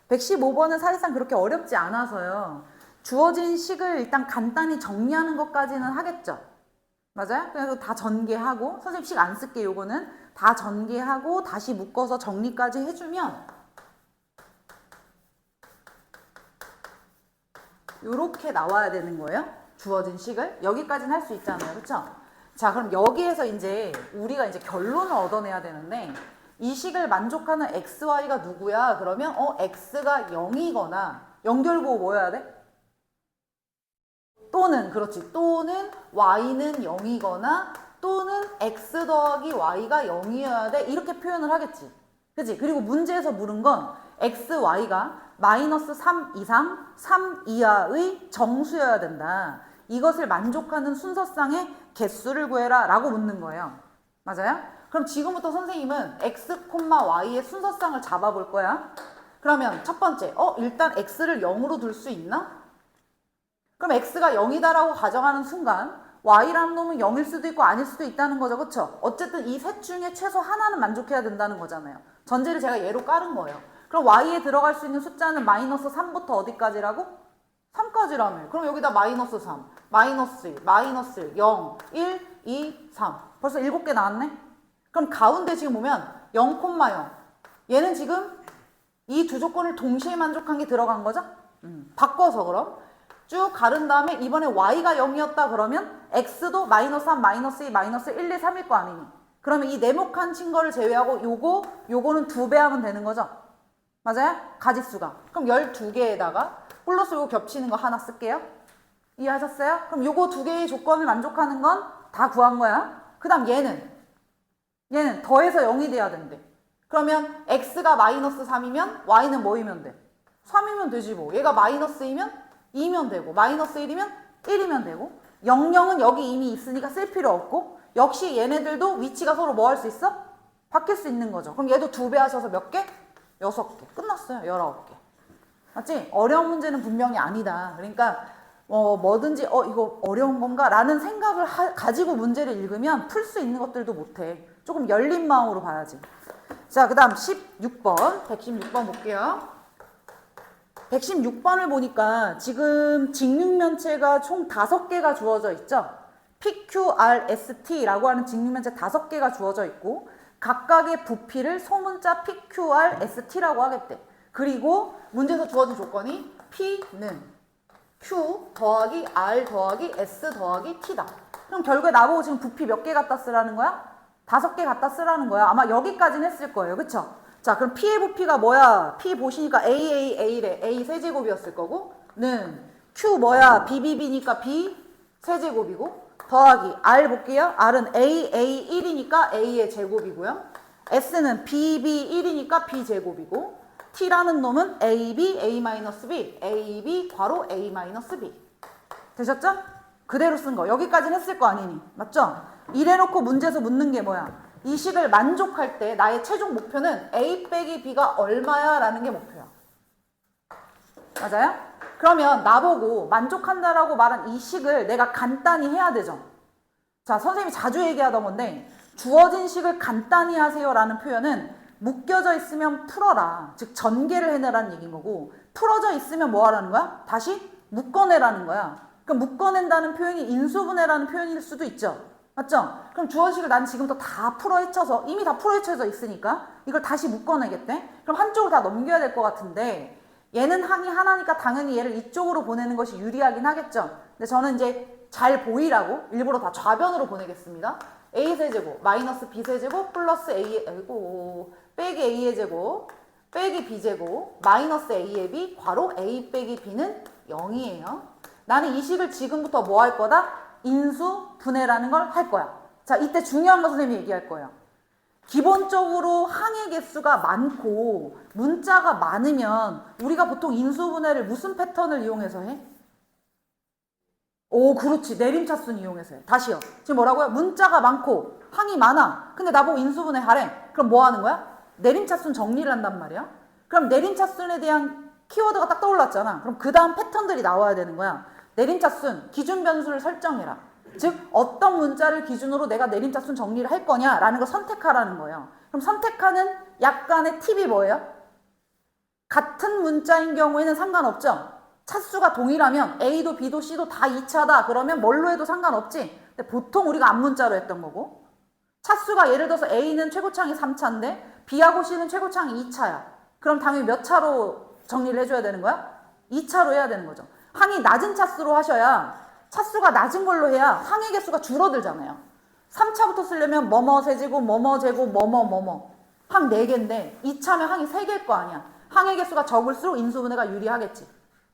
115번은 사실상 그렇게 어렵지 않아서요. 주어진 식을 일단 간단히 정리하는 것까지는 하겠죠. 맞아요? 그래서 다 전개하고, 선생님 식 안 쓸게. 요거는 다 전개하고 다시 묶어서 정리까지 해주면 요렇게 나와야 되는 거예요. 주어진 식을. 여기까지는 할 수 있잖아요. 그쵸? 자, 그럼 여기에서 이제 우리가 이제 결론을 얻어내야 되는데, 이 식을 만족하는 xy가 누구야? 그러면 x가 0이거나 연결고 뭐여야 돼? 또는, 그렇지, 또는 y는 0이거나 또는 x 더하기 y가 0이어야 돼. 이렇게 표현을 하겠지. 그치? 그리고 문제에서 물은 건 x, y가 마이너스 3 이상 3 이하의 정수여야 된다. 이것을 만족하는 순서상의 개수를 구해라 라고 묻는 거예요. 맞아요? 그럼 지금부터 선생님은 x, y의 순서상을 잡아볼 거야. 그러면 첫 번째, 일단 x를 0으로 둘 수 있나? 그럼 x가 0이다라고 가정하는 순간 y라는 놈은 0일 수도 있고 아닐 수도 있다는 거죠. 그쵸? 어쨌든 이 셋 중에 최소 하나는 만족해야 된다는 거잖아요. 전제를 제가 얘로 깔은 거예요. 그럼 y에 들어갈 수 있는 숫자는 마이너스 3부터 어디까지라고? 3까지라며. 그럼 여기다 마이너스 3, 마이너스 1, 마이너스 0, 1, 2, 3. 벌써 7개 나왔네? 그럼 가운데 지금 보면 0, 0. 얘는 지금 이 두 조건을 동시에 만족한 게 들어간 거죠? 바꿔서 그럼 쭉 가른 다음에 이번에 y가 0이었다 그러면 x도 마이너스 3, 마이너스 2, 마이너스 1, 2, 3일 거 아니니. 그러면 이 네모칸 친 거를 제외하고 요거는 2배 하면 되는 거죠? 맞아요? 가짓수가. 그럼 12개에다가 플러스 요거 겹치는 거 하나 쓸게요. 이해하셨어요? 그럼 요거 2개의 조건을 만족하는 건 다 구한 거야. 그 다음 얘는 더해서 0이 돼야 된대. 그러면 x가 마이너스 3이면 y는 뭐이면 돼? 3이면 되지 뭐. 얘가 마이너스 2면 2면 되고 마이너스 1이면 1이면 되고 00은 여기 이미 있으니까 쓸 필요 없고 역시 얘네들도 위치가 서로 뭐 할 수 있어? 바뀔 수 있는 거죠. 그럼 얘도 2배 하셔서 몇 개? 6개. 끝났어요. 19개. 맞지? 어려운 문제는 분명히 아니다. 그러니까 뭐든지 이거 어려운 건가? 라는 생각을 가지고 문제를 읽으면 풀 수 있는 것들도 못해. 조금 열린 마음으로 봐야지. 자, 그 다음 16번 116번 볼게요. 116번을 보니까 지금 직육면체가 총 5개가 주어져 있죠. PQRST라고 하는 직육면체 5개가 주어져 있고 각각의 부피를 소문자 PQRST라고 하겠대. 그리고 문제에서 주어진 조건이 P는 Q 더하기 R 더하기 S 더하기 T다. 그럼 결국에 나보고 지금 부피 몇 개 갖다 쓰라는 거야? 5개 갖다 쓰라는 거야. 아마 여기까지는 했을 거예요. 그쵸? 자, 그럼 P의 부피가 뭐야? P 보시니까 A래. A 세제곱이었을 거고 는 Q 뭐야? BB니까 B 세제곱이고 더하기 R 볼게요. R은 A1이니까 A의 제곱이고요. S는 BB1이니까 B 제곱이고 T라는 놈은 AB, A-B, AB, 괄호 A-B. 되셨죠? 그대로 쓴 거. 여기까지는 했을 거 아니니. 맞죠? 이래놓고 문제에서 묻는 게 뭐야? 이 식을 만족할 때 나의 최종 목표는 A 빼기 B가 얼마야? 라는 게 목표야. 맞아요? 그러면 나보고 만족한다라고 말한 이 식을 내가 간단히 해야 되죠. 자, 선생님이 자주 얘기하던 건데 주어진 식을 간단히 하세요 라는 표현은 묶여져 있으면 풀어라. 즉 전개를 해내라는 얘기인 거고 풀어져 있으면 뭐 하라는 거야? 다시 묶어내라는 거야. 그럼 묶어낸다는 표현이 인수분해라는 표현일 수도 있죠. 맞죠? 그럼 주어식을 난 지금부터 다 풀어헤쳐서 이미 다 풀어헤쳐져 있으니까 이걸 다시 묶어내겠대? 그럼 한쪽으로 다 넘겨야 될 것 같은데 얘는 항이 하나니까 당연히 얘를 이쪽으로 보내는 것이 유리하긴 하겠죠. 근데 저는 이제 잘 보이라고 일부러 다 좌변으로 보내겠습니다. A세제곱 마이너스 B세제곱 플러스 빼기 A의 제곱 빼기 B제곱 마이너스 A의 B 괄호 A 빼기 B는 0이에요. 나는 이 식을 지금부터 뭐 할 거다? 인수 분해라는 걸 할 거야. 자, 이때 중요한 거 선생님이 얘기할 거예요. 기본적으로 항의 개수가 많고 문자가 많으면 우리가 보통 인수분해를 무슨 패턴을 이용해서 해? 오, 그렇지. 내림차순 이용해서 해. 다시요. 지금 뭐라고요? 문자가 많고 항이 많아. 근데 나보고 인수분해 하래. 그럼 뭐 하는 거야? 내림차순 정리를 한단 말이야. 그럼 내림차순에 대한 키워드가 딱 떠올랐잖아. 그럼 그 다음 패턴들이 나와야 되는 거야. 내림차순, 기준 변수를 설정해라. 즉 어떤 문자를 기준으로 내가 내림차순 정리를 할 거냐라는 걸 선택하라는 거예요. 그럼 선택하는 약간의 팁이 뭐예요? 같은 문자인 경우에는 상관없죠. 차수가 동일하면 A도 B도 C도 다 2차다. 그러면 뭘로 해도 상관없지. 근데 보통 우리가 앞문자로 했던 거고, 차수가 예를 들어서 A는 최고창이 3차인데 B하고 C는 최고창이 2차야. 그럼 당연히 몇 차로 정리를 해줘야 되는 거야? 2차로 해야 되는 거죠. 항이 낮은 차수로 하셔야, 차수가 낮은 걸로 해야 항의 개수가 줄어들잖아요. 3차부터 쓰려면 뭐뭐 세제곱, 뭐뭐 제곱, 뭐뭐 항 4개인데 2차면 항이 3개일 거 아니야. 항의 개수가 적을수록 인수분해가 유리하겠지.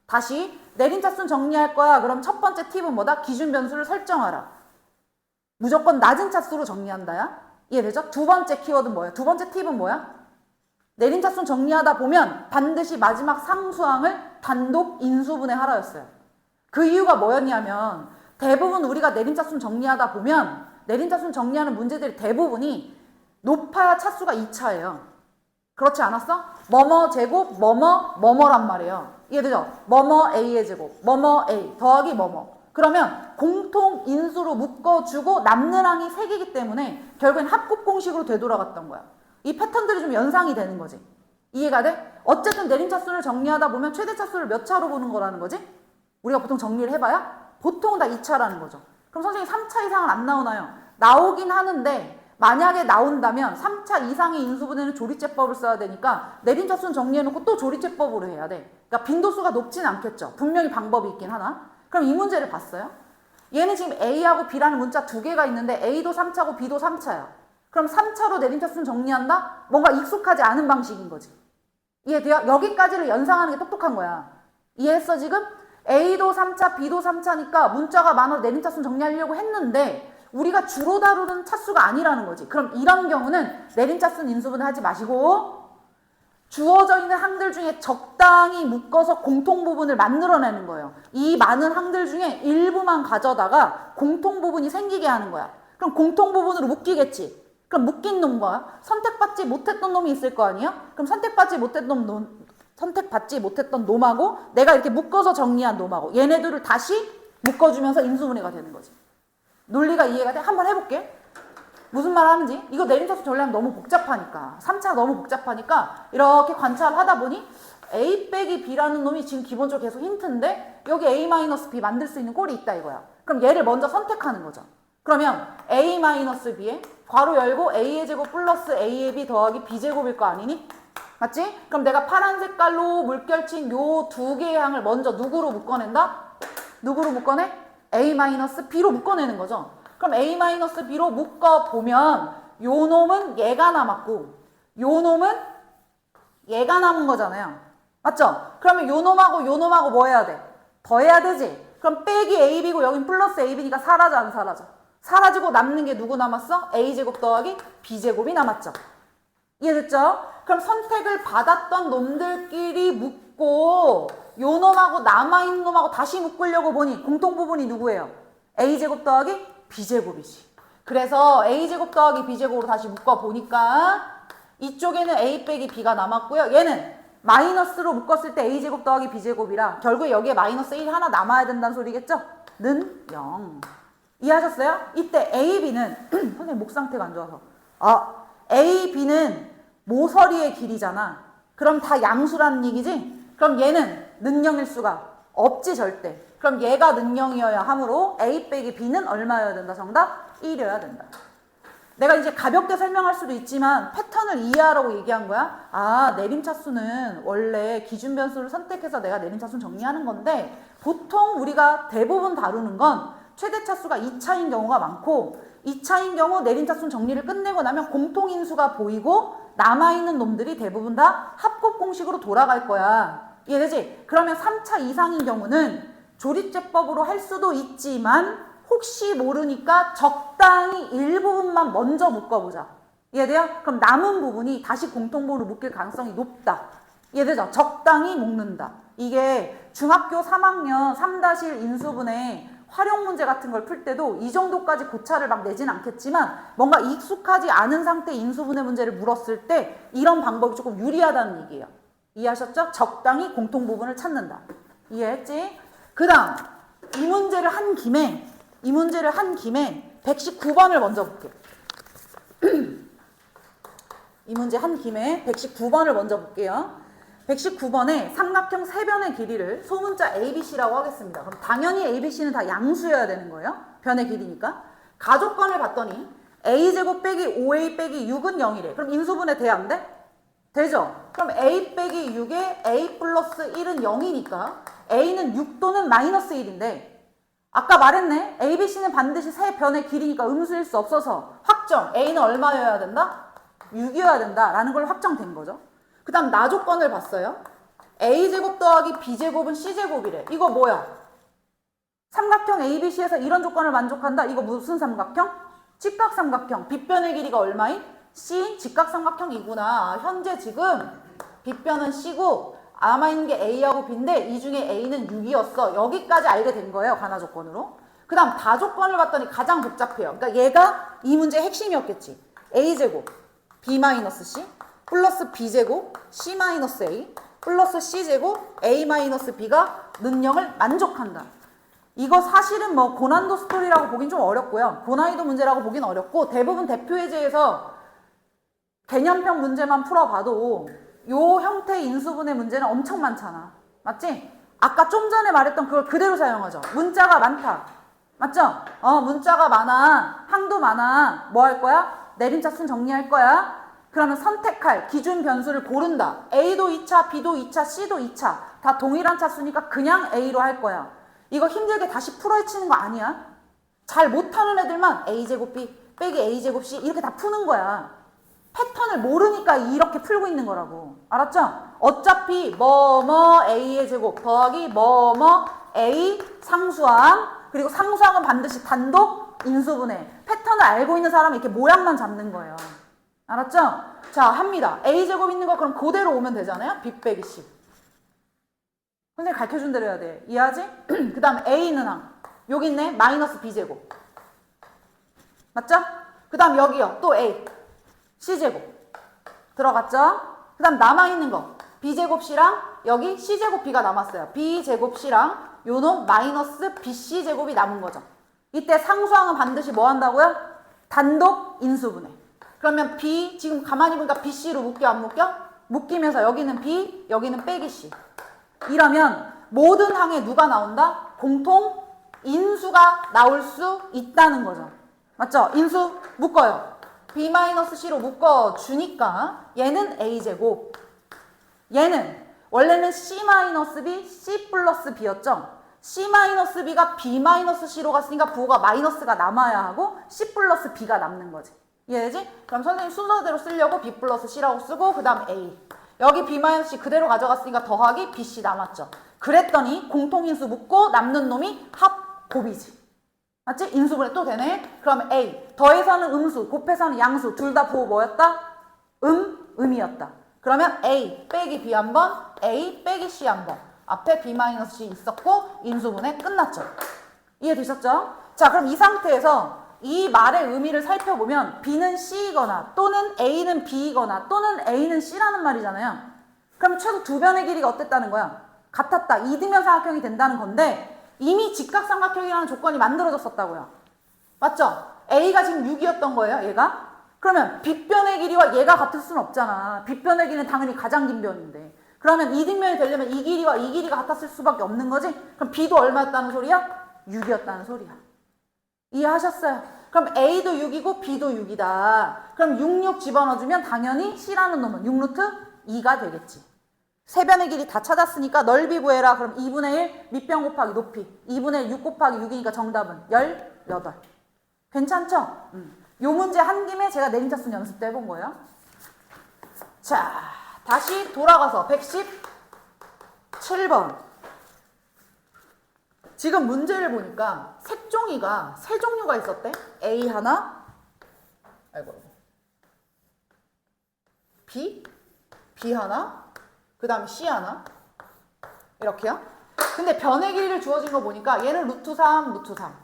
다시 내린 차수는 정리할 거야. 그럼 첫 번째 팁은 뭐다? 기준 변수를 설정하라. 무조건 낮은 차수로 정리한다야. 이해되죠? 두 번째 키워드는 뭐야? 두 번째 팁은 뭐야? 내린 차수는 정리하다 보면 반드시 마지막 상수항을 단독 인수분해하라였어요. 그 이유가 뭐였냐면 대부분 우리가 내린 차수는 정리하다 보면 내린 차수는 정리하는 문제들이 대부분이 높아야 차수가 2차예요. 그렇지 않았어? 뭐뭐 제곱 뭐뭐란 말이에요. 이해되죠? 뭐뭐 A의 제곱 뭐뭐 A 더하기 뭐뭐. 그러면 공통 인수로 묶어주고 남는 항이 3개이기 때문에 결국엔 합곱 공식으로 되돌아갔던 거야. 이 패턴들이 좀 연상이 되는 거지. 이해가 돼? 어쨌든 내린 차수를 정리하다 보면 최대 차수를 몇 차로 보는 거라는 거지? 우리가 보통 정리를 해봐야 보통 다 2차라는 거죠. 그럼 선생님 3차 이상은 안 나오나요? 나오긴 하는데 만약에 나온다면 3차 이상의 인수분해는 조리제법을 써야 되니까 내린 차수는 정리해놓고 또 조리제법으로 해야 돼. 그러니까 빈도수가 높진 않겠죠. 분명히 방법이 있긴 하나. 그럼 이 문제를 봤어요. 얘는 지금 A하고 B라는 문자 2개가 있는데 A도 3차고 B도 3차야. 그럼 3차로 내린 차수는 정리한다? 뭔가 익숙하지 않은 방식인 거지. 이해돼요? 여기까지를 연상하는 게 똑똑한 거야. 이해했어 지금? A도 3차, B도 3차니까 문자가 많아서 내린 차수는 정리하려고 했는데 우리가 주로 다루는 차수가 아니라는 거지. 그럼 이런 경우는 내린 차수는 인수분해 하지 마시고 주어져 있는 항들 중에 적당히 묶어서 공통 부분을 만들어내는 거예요. 이 많은 항들 중에 일부만 가져다가 공통 부분이 생기게 하는 거야. 그럼 공통 부분으로 묶이겠지. 그럼 묶인 놈과 선택받지 못했던 놈이 있을 거 아니야? 그럼 선택받지 못했던 놈하고 내가 이렇게 묶어서 정리한 놈하고 얘네들을 다시 묶어주면서 인수분해가 되는 거지. 논리가 이해가 돼? 한번 해볼게. 무슨 말 하는지. 이거 내림차수 전략 너무 복잡하니까 3차가 너무 복잡하니까 이렇게 관찰을 하다 보니 A 빼기 B라는 놈이 지금 기본적으로 계속 힌트인데 여기 A-B 만들 수 있는 꼴이 있다 이거야. 그럼 얘를 먼저 선택하는 거죠. 그러면 A-B에 괄호 열고 A의 제곱 플러스 A의 B 더하기 B제곱일 거 아니니? 맞지? 그럼 내가 파란 색깔로 물결친 요 2개의 항을 먼저 누구로 묶어낸다? 누구로 묶어내? A-B로 묶어내는 거죠. 그럼 A-B로 묶어보면 요 놈은 얘가 남았고 요 놈은 얘가 남은 거잖아요. 맞죠? 그러면 요 놈하고 뭐 해야 돼? 더해야 되지. 그럼 빼기 AB고 여긴 플러스 AB니까 사라져 안 사라져? 사라지고 남는 게 누구 남았어? A제곱 더하기 B제곱이 남았죠. 이해됐죠? 그럼 선택을 받았던 놈들끼리 묶고 요 놈하고 남아있는 놈하고 다시 묶으려고 보니 공통 부분이 누구예요? A제곱 더하기 B제곱이지. 그래서 A제곱 더하기 B제곱으로 다시 묶어보니까 이쪽에는 A 빼기 B가 남았고요. 얘는 마이너스로 묶었을 때 A제곱 더하기 B제곱이라 결국에 여기에 마이너스 1 하나 남아야 된다는 소리겠죠? 는 0. 이해하셨어요? 이때 A, B는 선생님 목 상태가 안 좋아서 A, B는 모서리의 길이잖아. 그럼 다 양수라는 얘기지? 그럼 얘는 는 0일 수가 없지 절대. 그럼 얘가 는 0이어야 하므로 A 빼기 B는 얼마여야 된다? 정답 1이어야 된다. 내가 이제 가볍게 설명할 수도 있지만 패턴을 이해하라고 얘기한 거야. 아, 내림차수는 원래 기준 변수를 선택해서 내가 내림차수는 정리하는 건데 보통 우리가 대부분 다루는 건 최대차수가 2차인 경우가 많고 2차인 경우 내림차수는 정리를 끝내고 나면 공통인수가 보이고 남아있는 놈들이 대부분 다 합곱 공식으로 돌아갈 거야. 이해되지? 그러면 3차 이상인 경우는 조립제법으로 할 수도 있지만 혹시 모르니까 적당히 일부분만 먼저 묶어보자. 이해돼요? 그럼 남은 부분이 다시 공통부분으로 묶일 가능성이 높다. 이해되죠? 적당히 묶는다. 이게 중학교 3학년 3-1 인수분해 활용 문제 같은 걸 풀 때도 이 정도까지 고차를 막 내진 않겠지만 뭔가 익숙하지 않은 상태 인수분해 문제를 물었을 때 이런 방법이 조금 유리하다는 얘기예요. 이해하셨죠? 적당히 공통부분을 찾는다. 이해했지? 그 다음 이 문제를 한 김에 119번을 먼저 볼게요. 이 문제 한 김에 119번을 먼저 볼게요. 119번에 삼각형 세 변의 길이를 소문자 ABC라고 하겠습니다. 그럼 당연히 ABC는 다 양수여야 되는 거예요. 변의 길이니까. 가족관을 봤더니 A제곱 빼기 5A 빼기 6은 0이래. 그럼 인수분해 돼야 안 돼? 되죠? 그럼 A 빼기 6에 A 플러스 1은 0이니까 A는 6 또는 마이너스 1인데 아까 말했네. ABC는 반드시 세 변의 길이니까 음수일 수 없어서 확정. A는 얼마여야 된다? 6이어야 된다라는 걸 확정된 거죠. 그 다음 나조건을 봤어요. A제곱 더하기 B제곱은 C제곱이래. 이거 뭐야? 삼각형 ABC에서 이런 조건을 만족한다. 이거 무슨 삼각형? 직각삼각형. 빗변의 길이가 얼마인? C인 직각삼각형이구나. 현재 지금 빗변은 C고 남아있는 게 A하고 B인데 이 중에 A는 6이었어. 여기까지 알게 된 거예요. 가나 조건으로. 그 다음 다조건을 봤더니 가장 복잡해요. 그러니까 얘가 이 문제의 핵심이었겠지. A제곱 B-C 플러스 B제곱 C-A 플러스 C제곱 A-B가 능력을 만족한다. 이거 사실은 뭐 고난도 스토리라고 보긴 좀 어렵고요. 고난이도 문제라고 보긴 어렵고 대부분 대표예제에서 개념형 문제만 풀어봐도 요 형태의 인수분해 문제는 엄청 많잖아. 맞지? 아까 좀 전에 말했던 그걸 그대로 사용하죠. 문자가 많다. 맞죠? 문자가 많아. 항도 많아. 뭐 할 거야? 내림차순 정리할 거야. 그러면 선택할 기준 변수를 고른다. A도 2차, B도 2차, C도 2차. 다 동일한 차수니까 그냥 A로 할 거야. 이거 힘들게 다시 풀어헤치는 거 아니야. 잘 못하는 애들만 A제곱 B 빼기 A제곱 C 이렇게 다 푸는 거야. 패턴을 모르니까 이렇게 풀고 있는 거라고. 알았죠? 어차피 뭐뭐 A의 제곱 더하기 뭐뭐 A 상수항 그리고 상수항은 반드시 단독 인수분해. 패턴을 알고 있는 사람은 이렇게 모양만 잡는 거예요. 알았죠? 자, 합니다. A제곱 있는 거 그럼 그대로 오면 되잖아요? B 빼기 C. 선생님 가르쳐준 대로 해야 돼. 이해하지? 그 다음에 A는 항. 여기 있네. 마이너스 B제곱. 맞죠? 그 다음 여기요. 또 A. C제곱. 들어갔죠? 그 다음 남아있는 거. B제곱 C랑 여기 C제곱 B가 남았어요. B제곱 C랑 요놈 마이너스 BC제곱이 남은 거죠. 이때 상수항은 반드시 뭐 한다고요? 단독 인수분해. 그러면 B, 지금 가만히 보니까 BC로 묶여 안 묶여? 묶이면서 여기는 B, 여기는 빼기 C. 이러면 모든 항에 누가 나온다? 공통 인수가 나올 수 있다는 거죠. 맞죠? 인수 묶어요. B-C로 묶어주니까 얘는 A제곱. 얘는 원래는 C-B, C 플러스 B였죠? C-B가 B-C로 갔으니까 부호가 마이너스가 남아야 하고 C 플러스 B가 남는 거지. 이해되지? 그럼 선생님 순서대로 쓰려고 B 플러스 C라고 쓰고 그 다음 A. 여기 B-C 그대로 가져갔으니까 더하기 BC 남았죠. 그랬더니 공통인수 묶고 남는 놈이 합 곱이지. 맞지? 인수분해 또 되네. 그럼 A. 더해서는 음수, 곱해서는 양수. 둘 다 부호 뭐였다? 음이었다. 그러면 A 빼기 B 한 번, A 빼기 C 한 번. 앞에 B-C 있었고 인수분해 끝났죠. 이해되셨죠? 자, 그럼 이 상태에서 이 말의 의미를 살펴보면 B는 C이거나 또는 A는 B이거나 또는 A는 C라는 말이잖아요. 그럼 최소 두 변의 길이가 어땠다는 거야? 같았다. 이등변 삼각형이 된다는 건데 이미 직각삼각형이라는 조건이 만들어졌었다고요. 맞죠? A가 지금 6이었던 거예요, 얘가? 그러면 빗변의 길이와 얘가 같을 수는 없잖아. 빗변의 길이는 당연히 가장 긴 변인데. 그러면 이등변이 되려면 이 길이와 이 길이가 같았을 수밖에 없는 거지? 그럼 B도 얼마였다는 소리야? 6이었다는 소리야. 이해하셨어요? 그럼 A도 6이고 B도 6이다. 그럼 6, 6 집어넣어주면 당연히 C라는 놈은 6루트 2가 되겠지. 세 변의 길이 다 찾았으니까 넓이 구해라. 그럼 2분의 1 밑변 곱하기 높이. 2분의 1 6 곱하기 6이니까 정답은 18. 괜찮죠? 요 문제 한 김에 제가 내림차순 연습도 해본 거예요. 자, 다시 돌아가서 117번. 지금 문제를 보니까 색종이가 세 종류가 있었대. A 하나, B 하나, 그 다음에 C 하나. 이렇게요. 근데 변의 길이를 주어진 거 보니까 얘는 루트 3, 루트 3.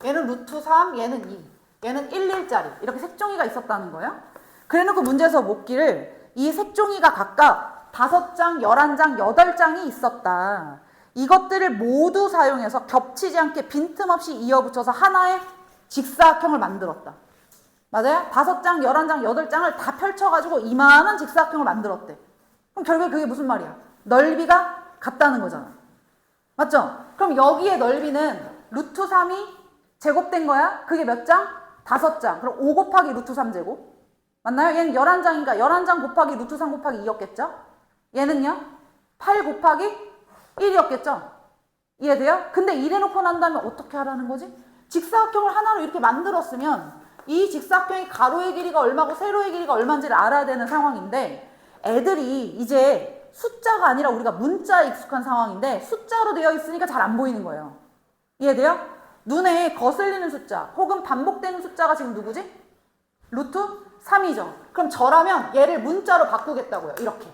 얘는 루트 3, 얘는 2. 얘는 1, 1짜리. 이렇게 색종이가 있었다는 거예요. 그래놓고 문제에서 묻기를 이 색종이가 각각 5장, 11장, 8장이 있었다. 이것들을 모두 사용해서 겹치지 않게 빈틈없이 이어붙여서 하나의 직사각형을 만들었다. 맞아요? 5장, 11장, 8장을 다 펼쳐가지고 이만한 직사각형을 만들었대. 그럼 결국에 그게 무슨 말이야? 넓이가 같다는 거잖아. 맞죠? 그럼 여기에 넓이는 루트 3이 제곱된 거야? 그게 몇 장? 5장. 그럼 5 곱하기 루트 3제곱. 맞나요? 얘는 11장이니까 11장 곱하기 루트 3 곱하기 2였겠죠? 얘는요? 8 곱하기 1이었겠죠? 이해돼요? 근데 이래놓고 난 다음에 어떻게 하라는 거지? 직사각형을 하나로 이렇게 만들었으면 이 직사각형의 가로의 길이가 얼마고 세로의 길이가 얼마인지를 알아야 되는 상황인데 애들이 이제 숫자가 아니라 우리가 문자에 익숙한 상황인데 숫자로 되어 있으니까 잘 안 보이는 거예요. 이해돼요? 눈에 거슬리는 숫자 혹은 반복되는 숫자가 지금 누구지? 루트 3이죠. 그럼 저라면 얘를 문자로 바꾸겠다고요. 이렇게.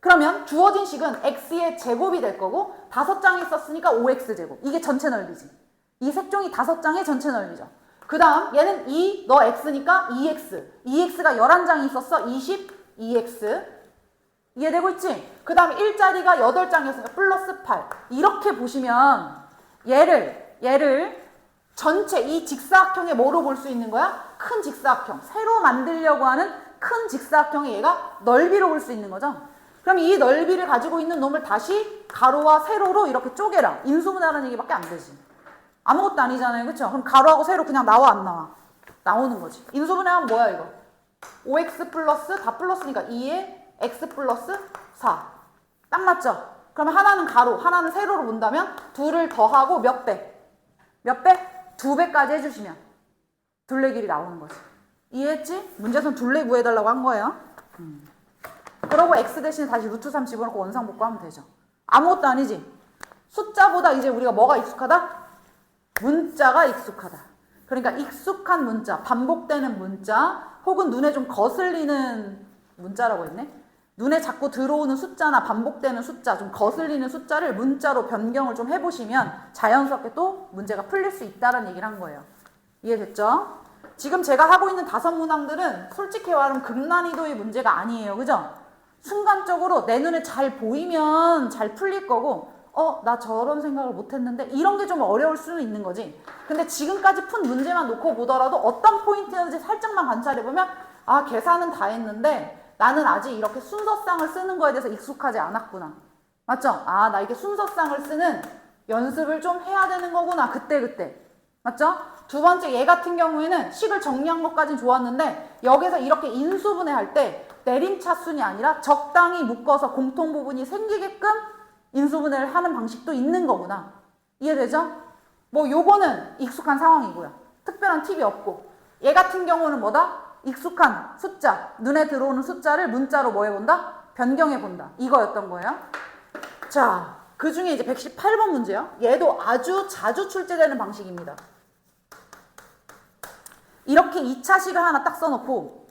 그러면 주어진 식은 x의 제곱이 될 거고 5장이 있었으니까 5x제곱. 이게 전체 넓이지. 이 색종이 5장의 전체 넓이죠. 그 다음 얘는 2, 너 x니까 2x. 2x가 11장이 있었어. 22x. 이해되고 있지? 그 다음 1자리가 8장이었으니까 플러스 8. 이렇게 보시면 얘를 전체 이 직사각형에 뭐로 볼 수 있는 거야? 큰 직사각형. 새로 만들려고 하는 큰 직사각형의 얘가 넓이로 볼 수 있는 거죠. 그럼 이 넓이를 가지고 있는 놈을 다시 가로와 세로로 이렇게 쪼개라. 인수분해하는 얘기밖에 안 되지. 아무것도 아니잖아요. 그렇죠? 그럼 가로하고 세로 그냥 나와 안 나와? 나오는 거지. 인수분해하면 뭐야 이거? 5x 플러스 다 플러스니까 2에 x 플러스 4. 딱 맞죠? 그러면 하나는 가로, 하나는 세로로 본다면 둘을 더하고 몇 배? 몇 배? 2배까지 해주시면 둘레 길이 나오는 거지. 이해했지? 문제에서는 둘레 구해달라고 한 거예요. 그러고 x 대신에 다시 루트 3 집어넣고 원상복구하면 되죠. 아무것도 아니지. 숫자보다 이제 우리가 뭐가 익숙하다? 문자가 익숙하다. 그러니까 익숙한 문자, 반복되는 문자, 혹은 눈에 좀 거슬리는 문자라고 했네. 눈에 자꾸 들어오는 숫자나 반복되는 숫자, 좀 거슬리는 숫자를 문자로 변경을 좀 해보시면 자연스럽게 또 문제가 풀릴 수 있다는 얘기를 한 거예요. 이해됐죠? 지금 제가 하고 있는 5문항들은 솔직히 말하면 극난이도의 문제가 아니에요. 그죠? 순간적으로 내 눈에 잘 보이면 잘 풀릴 거고 나 저런 생각을 못했는데 이런 게 좀 어려울 수는 있는 거지. 근데 지금까지 푼 문제만 놓고 보더라도 어떤 포인트였는지 살짝만 관찰해보면 계산은 다 했는데 나는 아직 이렇게 순서쌍을 쓰는 거에 대해서 익숙하지 않았구나. 맞죠? 나 이게 순서쌍을 쓰는 연습을 좀 해야 되는 거구나. 그때. 맞죠? 두 번째 얘 같은 경우에는 식을 정리한 것까진 좋았는데 여기서 이렇게 인수분해할 때 내림차순이 아니라 적당히 묶어서 공통 부분이 생기게끔 인수분해를 하는 방식도 있는 거구나. 이해되죠? 뭐 요거는 익숙한 상황이고요. 특별한 팁이 없고 얘 같은 경우는 뭐다? 익숙한 숫자, 눈에 들어오는 숫자를 문자로 뭐 해본다? 변경해본다. 이거였던 거예요. 자, 그 중에 이제 118번 문제요. 얘도 아주 자주 출제되는 방식입니다. 이렇게 2차식을 하나 딱 써놓고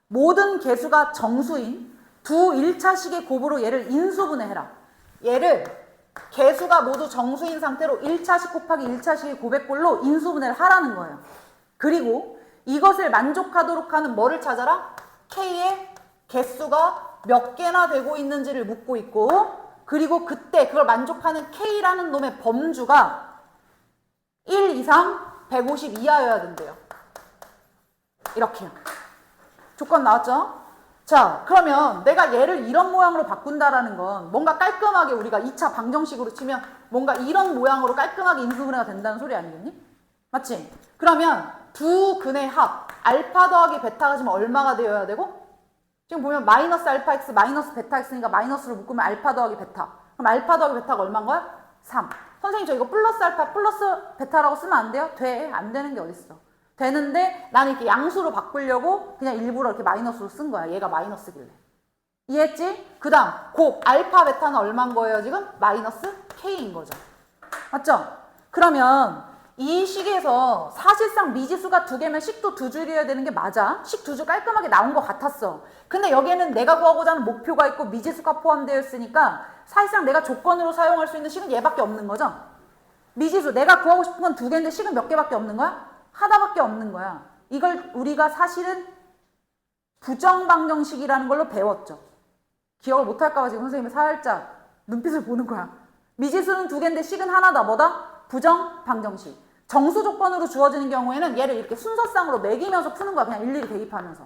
모든 개수가 정수인 두 1차식의 곱으로 얘를 인수분해해라. 얘를 개수가 모두 정수인 상태로 1차식 곱하기 1차식의 곱의 꼴로 인수분해를 하라는 거예요. 그리고 이것을 만족하도록 하는 뭐를 찾아라? K의 개수가 몇 개나 되고 있는지를 묻고 있고 그리고 그때 그걸 만족하는 K라는 놈의 범주가 1 이상 150 이하여야 된대요. 이렇게요. 조건 나왔죠? 자, 그러면 내가 얘를 이런 모양으로 바꾼다라는 건 뭔가 깔끔하게 우리가 2차 방정식으로 치면 뭔가 이런 모양으로 깔끔하게 인수분해가 된다는 소리 아니겠니? 맞지? 그러면 두 근의 합 알파 더하기 베타가 지금 얼마가 되어야 되고? 지금 보면 마이너스 알파 x 마이너스 베타 x니까 마이너스를 묶으면 알파 더하기 베타. 그럼 알파 더하기 베타가 얼마인 거야? 3. 선생님 저 이거 플러스 알파 플러스 베타라고 쓰면 안 돼요? 돼. 안 되는 게 어딨어. 되는데 나는 이렇게 양수로 바꾸려고 그냥 일부러 이렇게 마이너스로 쓴 거야. 얘가 마이너스길래. 이해했지? 그 다음 곱 알파 베타는 얼마인 거예요 지금? 마이너스 k인 거죠. 맞죠? 그러면 이 식에서 사실상 미지수가 2개면 식도 2줄이어야 되는 게 맞아. 식 2줄 깔끔하게 나온 것 같았어. 근데 여기에는 내가 구하고자 하는 목표가 있고 미지수가 포함되어 있으니까 사실상 내가 조건으로 사용할 수 있는 식은 얘밖에 없는 거죠. 미지수 내가 구하고 싶은 건 2개인데 식은 몇 개밖에 없는 거야? 하나밖에 없는 거야. 이걸 우리가 사실은 부정방정식이라는 걸로 배웠죠. 기억을 못할까 봐 지금 선생님이 살짝 눈빛을 보는 거야. 미지수는 2개인데 식은 하나다. 뭐다? 부정방정식. 정수 조건으로 주어지는 경우에는 얘를 이렇게 순서상으로 매기면서 푸는 거야. 그냥 일일이 대입하면서.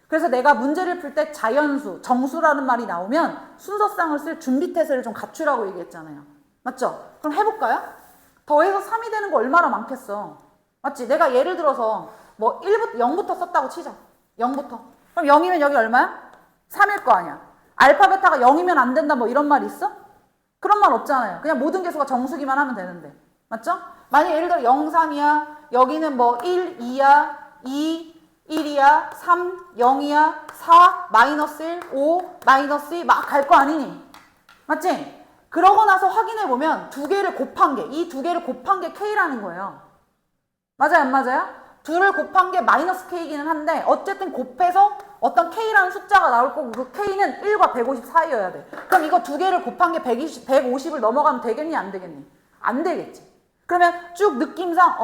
그래서 내가 문제를 풀 때 자연수, 정수라는 말이 나오면 순서상을 쓸 준비태세를 좀 갖추라고 얘기했잖아요. 맞죠? 그럼 해볼까요? 더해서 3이 되는 거 얼마나 많겠어. 맞지? 내가 예를 들어서 뭐 0부터 썼다고 치자. 0부터. 그럼 0이면 여기 얼마야? 3일 거 아니야. 알파, 베타가 0이면 안 된다 뭐 이런 말 있어? 그런 말 없잖아요. 그냥 모든 개수가 정수기만 하면 되는데. 맞죠? 만약 예를 들어 0, 3이야. 여기는 뭐 1, 2야. 2, 1이야. 3, 0이야. 4, 마이너스 1, 5, 마이너스 2 막 갈 거 아니니? 맞지? 그러고 나서 확인해보면 두 개를 곱한 게, 이 두 개를 곱한 게 K라는 거예요. 맞아요? 안 맞아요? 둘을 곱한 게 마이너스 K이기는 한데 어쨌든 곱해서 어떤 K라는 숫자가 나올 거고 그 K는 1과 150 사이여야 돼. 그럼 이거 두 개를 곱한 게 150을 넘어가면 되겠니? 안 되겠니? 안 되겠지. 그러면 쭉 느낌상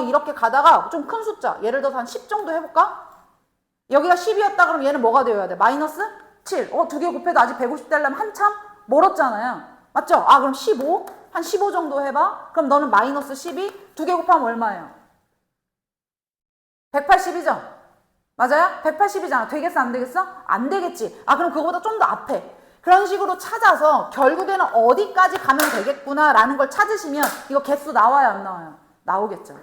이렇게 가다가 좀 큰 숫자 예를 들어서 한 10 정도 해볼까? 여기가 10이었다 그러면 얘는 뭐가 되어야 돼? 마이너스 7. 두 개 곱해도 아직 150 되려면 한참 멀었잖아요. 맞죠? 아 그럼 15? 한 15 정도 해봐. 그럼 너는 마이너스 12? 두 개 곱하면 얼마예요? 180이죠? 맞아요? 180이잖아. 되겠어? 안 되겠어? 안 되겠지. 아 그럼 그거보다 좀 더 앞에. 그런 식으로 찾아서 결국에는 어디까지 가면 되겠구나 라는 걸 찾으시면 이거 개수 나와요? 안 나와요? 나오겠죠.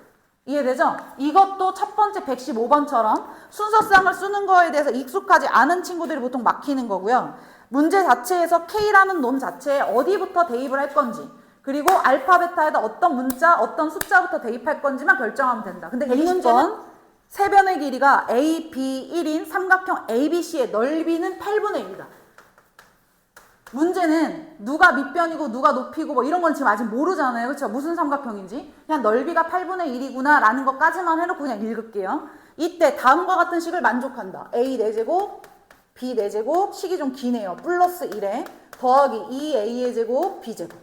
이해되죠? 이것도 첫 번째 115번처럼 순서상을 쓰는 거에 대해서 익숙하지 않은 친구들이 보통 막히는 거고요. 문제 자체에서 K라는 놈 자체에 어디부터 대입을 할 건지 그리고 알파, 베타에다 어떤 문자, 어떤 숫자부터 대입할 건지만 결정하면 된다. 근데 이 문제는 세 변의 길이가 A, B, 1인 삼각형 ABC의 넓이는 8분의 1이다. 문제는 누가 밑변이고 누가 높이고 뭐 이런 건 지금 아직 모르잖아요. 그렇죠? 무슨 삼각형인지. 그냥 넓이가 8분의 1이구나 라는 것까지만 해놓고 그냥 읽을게요. 이때 다음과 같은 식을 만족한다. A 4제곱, B 4제곱, 식이 좀 기네요. 플러스 1에 더하기 2A의 제곱, B제곱.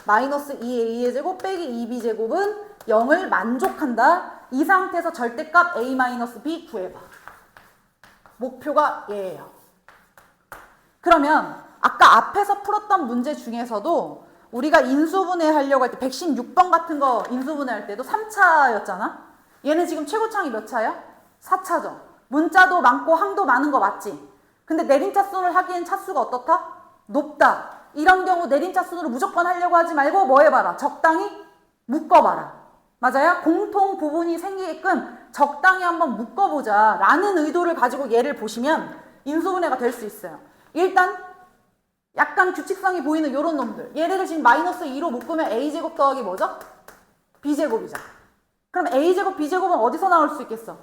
마이너스 2A의 제곱 빼기 2B제곱은 0을 만족한다. 이 상태에서 절대값 A-B 구해봐. 목표가 얘예요. 그러면 아까 앞에서 풀었던 문제 중에서도 우리가 인수분해 하려고 할 때 116번 같은 거 인수분해 할 때도 3차였잖아? 얘는 지금 최고창이 몇 차야? 4차죠. 문자도 많고 항도 많은 거 맞지? 근데 내림차순을 하기엔 차수가 어떻다? 높다. 이런 경우 내림차순으로 무조건 하려고 하지 말고 뭐 해봐라. 적당히 묶어봐라. 맞아요? 공통 부분이 생기게끔 적당히 한번 묶어보자 라는 의도를 가지고 얘를 보시면 인수분해가 될 수 있어요. 일단 약간 규칙성이 보이는 요런 놈들. 얘네들 지금 마이너스 2로 묶으면 A제곱 더하기 뭐죠? B제곱이죠. 그럼 A제곱, B제곱은 어디서 나올 수 있겠어?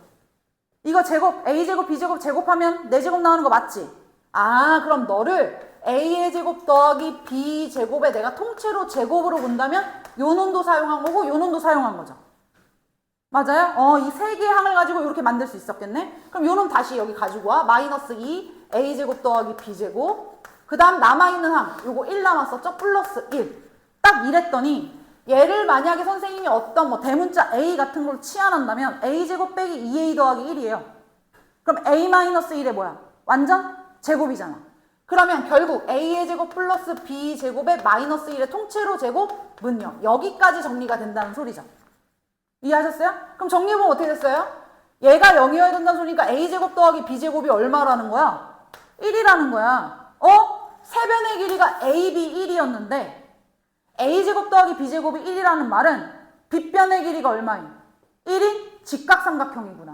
이거 제곱, A제곱, B제곱 제곱하면 4제곱 나오는 거 맞지? 아, 그럼 너를 A의 제곱 더하기 B제곱에 내가 통째로 제곱으로 본다면 요 놈도 사용한 거고 요 놈도 사용한 거죠. 맞아요? 이 세 개의 항을 가지고 이렇게 만들 수 있었겠네? 그럼 요 놈 다시 여기 가지고 와. 마이너스 2, A제곱 더하기 B제곱. 그 다음 남아있는 항, 요거 1 남았었죠? 플러스 1. 딱 이랬더니 얘를 만약에 선생님이 어떤 뭐 대문자 A 같은 걸 치환한다면 A제곱 빼기 2A 더하기 1이에요. 그럼 A-1에 뭐야? 완전 제곱이잖아. 그러면 결국 A의 제곱 플러스 B제곱에 마이너스 1의 통째로 제곱은요. 여기까지 정리가 된다는 소리죠. 이해하셨어요? 그럼 정리해보면 어떻게 됐어요? 얘가 0이어야 된다는 소리니까 A제곱 더하기 B제곱이 얼마라는 거야? 1이라는 거야. 세변의 길이가 AB 1이었는데 A제곱 더하기 B제곱이 1이라는 말은 빗변의 길이가 얼마인? 1인 직각삼각형이구나.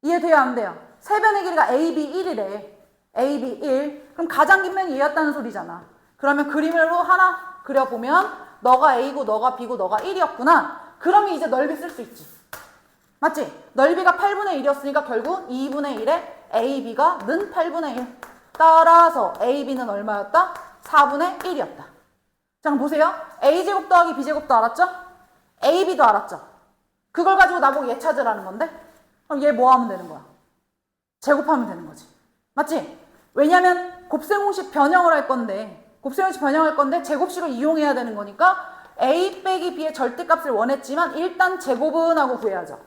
이해돼요? 안 돼요? 세변의 길이가 AB 1이래. AB 1. 그럼 가장 긴 면이 얘였다는 소리잖아. 그러면 그림으로 하나 그려보면 너가 A고 너가 B고 너가 1이었구나. 그러면 이제 넓이 쓸 수 있지. 맞지? 넓이가 8분의 1이었으니까 결국 2분의 1에 AB가 는 8분의 1. 따라서 AB는 얼마였다? 4분의 1이었다. 자, 그럼 보세요. A제곱 더하기 B제곱도 알았죠? AB도 알았죠? 그걸 가지고 나보고 얘 찾으라는 건데? 그럼 얘 뭐 하면 되는 거야? 제곱하면 되는 거지. 맞지? 왜냐면 곱셈공식 변형을 할 건데 곱셈공식 변형할 건데 제곱식을 이용해야 되는 거니까 A 빼기 B의 절대값을 원했지만 일단 제곱은 하고 구해야죠.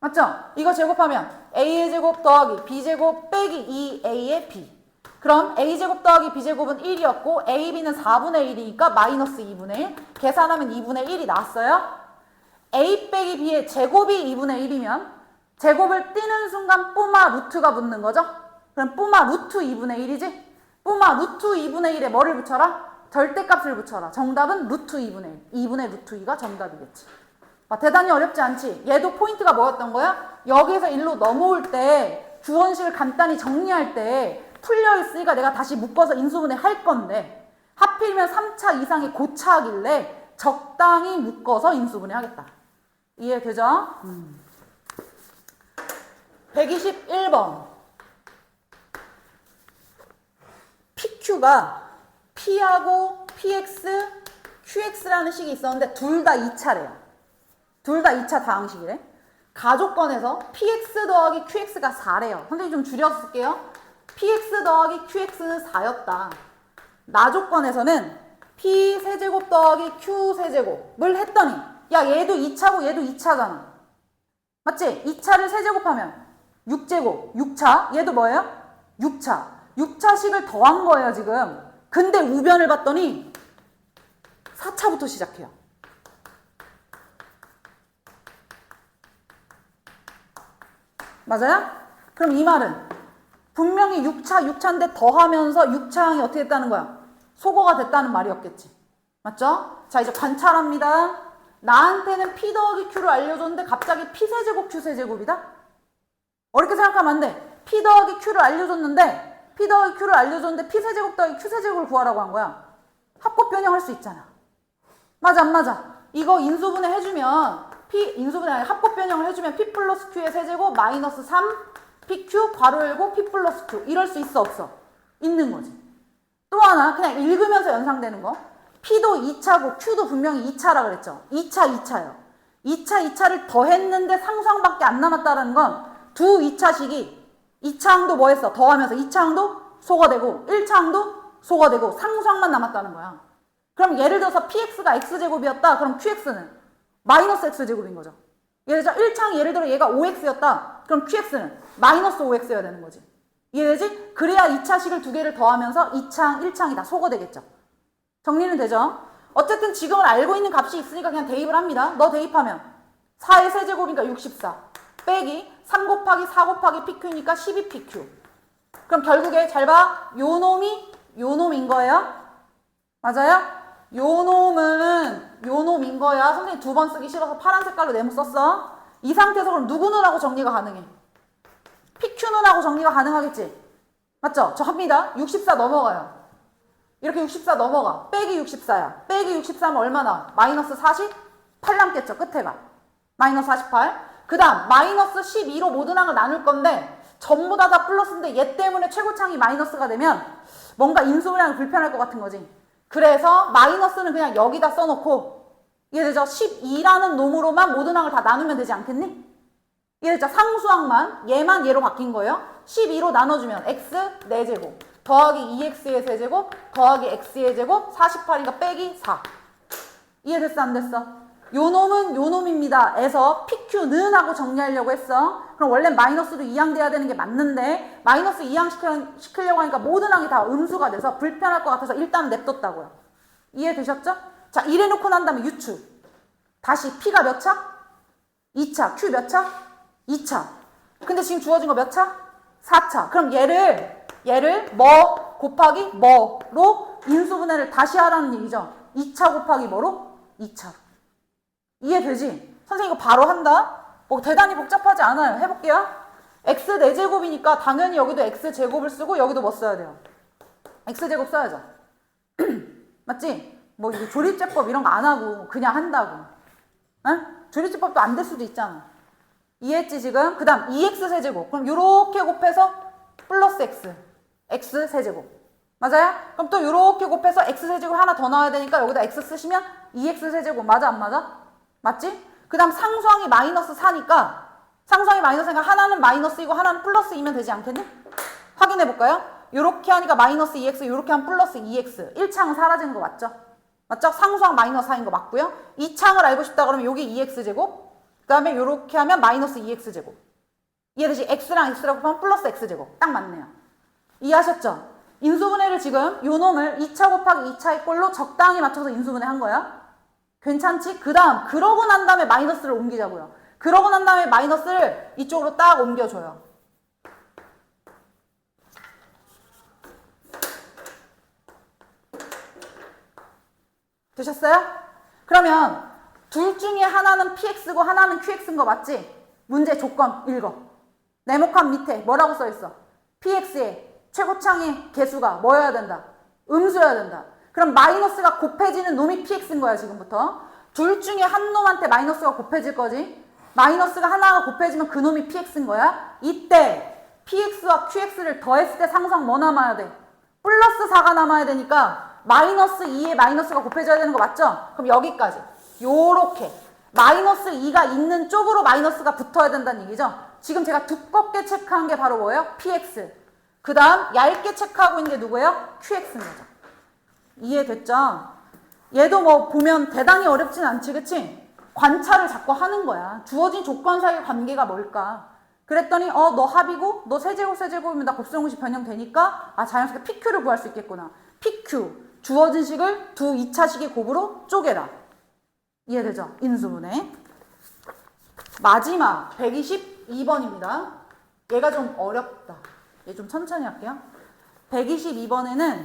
맞죠? 이거 제곱하면 A의 제곱 더하기 B제곱 빼기 2A의 B. 그럼 A제곱 더하기 B제곱은 1이었고 AB는 4분의 1이니까 마이너스 2분의 1. 계산하면 2분의 1이 나왔어요. a 빼기 b의 제곱이 2분의 1이면 제곱을 띄는 순간 뿌마 루트가 붙는 거죠. 그럼 뿌마 루트 2분의 1이지? 뿌마 루트 2분의 1에 뭐를 붙여라? 절대값을 붙여라. 정답은 루트 2분의 1. 2분의 루트 2가 정답이겠지. 대단히 어렵지 않지? 얘도 포인트가 뭐였던 거야? 여기에서 일로 넘어올 때 주원식을 간단히 정리할 때 풀려 있으니까 내가 다시 묶어서 인수분해 할 건데 하필이면 3차 이상의 고차하길래 적당히 묶어서 인수분해 하겠다. 이해되죠? 121번. PQ가 P하고 PX, QX라는 식이 있었는데 둘 다 2차래요. 둘 다 2차 다항식이래. 가족권에서 PX 더하기 QX가 4래요. 선생님 좀 줄여서 쓸게요. PX 더하기 QX는 4였다. 나조건에서는 P 세제곱 더하기 Q 세제곱을 했더니 야 얘도 2차고 얘도 2차잖아. 맞지? 2차를 세제곱하면 6제곱, 6차. 얘도 뭐예요? 6차. 6차식을 더한 거예요 지금. 근데 우변을 봤더니 4차부터 시작해요. 맞아요? 그럼 이 말은 분명히 6차인데 더하면서 6차항이 어떻게 됐다는 거야? 소거가 됐다는 말이었겠지. 맞죠? 자 이제 관찰합니다. 나한테는 P 더하기 Q를 알려줬는데 갑자기 P 세제곱 Q 세제곱이다? 어렵게 생각하면 안 돼. P 더하기 Q를 알려줬는데 P 세제곱 더하기 Q 세제곱을 구하라고 한 거야. 합곱 변형할 수 있잖아. 맞아 안 맞아? 이거 인수분해 해주면 인수분해 아니 합곱 변형을 해주면 P 플러스 Q의 세제곱 마이너스 3 PQ 괄호 열고 P 플러스 Q 이럴 수 있어 없어? 있는 거지. 또 하나 그냥 읽으면서 연상되는 거. P도 2차고 Q도 분명히 2차라 그랬죠. 2차예요. 2차를 더했는데 상수항밖에 안 남았다라는 건 두 2차식이 2차항도 뭐 했어? 더하면서 2차항도 소거되고 1차항도 소거되고 상수항만 남았다는 거야. 그럼 예를 들어서 PX가 X제곱이었다. 그럼 QX는 마이너스 X제곱인 거죠. 예를 들어 1차항 예를 들어 얘가 5X였다. 그럼 QX는 마이너스 5X여야 되는 거지. 이해되지? 그래야 2차식을 두 개를 더하면서 2차항, 1차항이 다 소거되겠죠. 정리는 되죠? 어쨌든 지금은 알고 있는 값이 있으니까 그냥 대입을 합니다. 너 대입하면 4의 세제곱이니까 64 빼기 3 곱하기 4 곱하기 PQ니까 12PQ. 그럼 결국에 잘 봐. 요 놈인 거예요. 맞아요? 요 놈인 거야. 선생님 두 번 쓰기 싫어서 파란 색깔로 네모 썼어. 이 상태에서 그럼 누구는 하고 정리가 가능해? PQ는 하고 정리가 가능하겠지? 맞죠? 저 합니다. 64 넘어가요. 이렇게 64 넘어가. 빼기 64야. 빼기 64면 얼마나? 마이너스 48 남겠죠? 끝에가. 마이너스 48. 그 다음 마이너스 12로 모든 항을 나눌 건데 전부 다 플러스인데 얘 때문에 최고차항이 마이너스가 되면 뭔가 인수분해하기 불편할 것 같은 거지. 그래서 마이너스는 그냥 여기다 써놓고 이해되죠? 12라는 놈으로만 모든 항을 다 나누면 되지 않겠니? 이해되죠? 상수항만 얘만 얘로 바뀐 거예요. 12로 나눠주면 x 4제곱 더하기 2x의 세제곱 더하기 x의 제곱 48이니까 빼기 4. 이해됐어 안 됐어? 요 놈은 요 놈입니다. 에서 PQ는 하고 정리하려고 했어. 그럼 원래 마이너스도 2항 돼야 되는 게 맞는데 마이너스 2항 시키려고 하니까 모든 항이 다 음수가 돼서 불편할 것 같아서 일단 냅뒀다고요. 이해되셨죠? 자 이래놓고 난 다음에 유추. 다시 P가 몇 차? 2차. Q 몇 차? 2차. 근데 지금 주어진 거 몇 차? 4차. 그럼 얘를 뭐 곱하기 뭐로 인수분해를 다시 하라는 얘기죠. 2차 곱하기 뭐로? 2차로. 이해되지? 선생님 이거 바로 한다? 뭐 대단히 복잡하지 않아요. 해볼게요. x 4제곱이니까 당연히 여기도 x제곱을 쓰고 여기도 뭐 써야 돼요? x제곱 써야죠. 맞지? 뭐 이거 조립제법 이런 거 안 하고 그냥 한다고. 응? 조립제법도 안 될 수도 있잖아. 이해했지 지금? 그 다음 2x 세제곱. 그럼 요렇게 곱해서 플러스 x 세제곱. 맞아요? 그럼 또 요렇게 곱해서 x 세제곱 하나 더 나와야 되니까 여기다 x 쓰시면 2x 세제곱. 맞아 안 맞아? 맞지? 그 다음 상수항이 마이너스 4니까 하나는 마이너스이고 하나는 플러스이면 되지 않겠니? 확인해 볼까요? 요렇게 하니까 마이너스 2x, 요렇게 하면 플러스 2x. 1차항 사라지는 거 맞죠? 맞죠? 상수항 마이너스 4인 거 맞고요. 2차항을 알고 싶다 그러면 요게 2x제곱. 그 다음에 요렇게 하면 마이너스 2x제곱. 이해되지? x랑 x라고 하면 플러스 x제곱. 딱 맞네요. 이해하셨죠? 인수분해를 지금 요 놈을 2차 곱하기 2차의 꼴로 적당히 맞춰서 인수분해 한 거야. 괜찮지? 그 다음 그러고 난 다음에 마이너스를 옮기자고요. 그러고 난 다음에 마이너스를 이쪽으로 딱 옮겨줘요. 되셨어요? 그러면 둘 중에 하나는 px고 하나는 qx인 거 맞지? 문제 조건 읽어. 네모칸 밑에 뭐라고 써있어? px의 최고창의 개수가 뭐여야 된다? 음수여야 된다. 그럼 마이너스가 곱해지는 놈이 px인 거야 지금부터. 둘 중에 한 놈한테 마이너스가 곱해질 거지. 마이너스가 하나가 곱해지면 그 놈이 px인 거야. 이때 px와 qx를 더했을 때 상수항 뭐 남아야 돼? 플러스 4가 남아야 되니까 마이너스 2에 마이너스가 곱해져야 되는 거 맞죠? 그럼 여기까지 요렇게 마이너스 2가 있는 쪽으로 마이너스가 붙어야 된다는 얘기죠. 지금 제가 두껍게 체크한 게 바로 뭐예요? px. 그 다음 얇게 체크하고 있는 게 누구예요? qx인 거죠. 이해됐죠? 얘도 뭐 보면 대단히 어렵진 않지, 그치? 관찰을 자꾸 하는 거야. 주어진 조건 사이의 관계가 뭘까? 그랬더니 너 합이고 너 세제곱이면 나 곱셈공식 변형되니까 자연스럽게 PQ를 구할 수 있겠구나. PQ 주어진 식을 두 2차식의 곱으로 쪼개라. 이해되죠? 인수분해. 마지막 122번입니다. 얘가 좀 어렵다. 얘 좀 천천히 할게요. 122번에는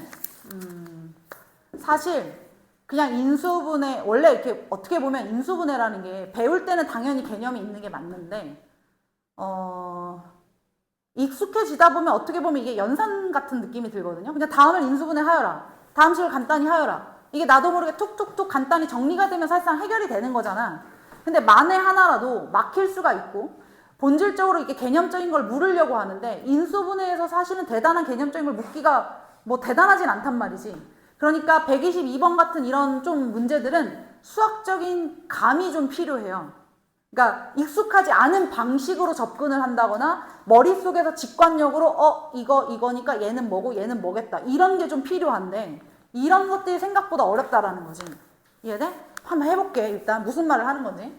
사실 그냥 인수분해, 원래 이렇게 어떻게 보면 인수분해라는 게 배울 때는 당연히 개념이 있는 게 맞는데 익숙해지다 보면 어떻게 보면 이게 연산 같은 느낌이 들거든요. 그냥 다음을 인수분해 하여라. 다음 식을 간단히 하여라. 이게 나도 모르게 툭툭툭 간단히 정리가 되면 사실상 해결이 되는 거잖아. 근데 만에 하나라도 막힐 수가 있고 본질적으로 이렇게 개념적인 걸 물으려고 하는데 인수분해에서 사실은 대단한 개념적인 걸 묻기가 뭐 대단하진 않단 말이지. 그러니까 122번 같은 이런 좀 문제들은 수학적인 감이 좀 필요해요. 그러니까 익숙하지 않은 방식으로 접근을 한다거나 머릿속에서 직관력으로 이거니까 얘는 뭐고 얘는 뭐겠다 이런 게 좀 필요한데 이런 것들이 생각보다 어렵다라는 거지. 이해돼? 한번 해볼게. 일단 무슨 말을 하는 건지.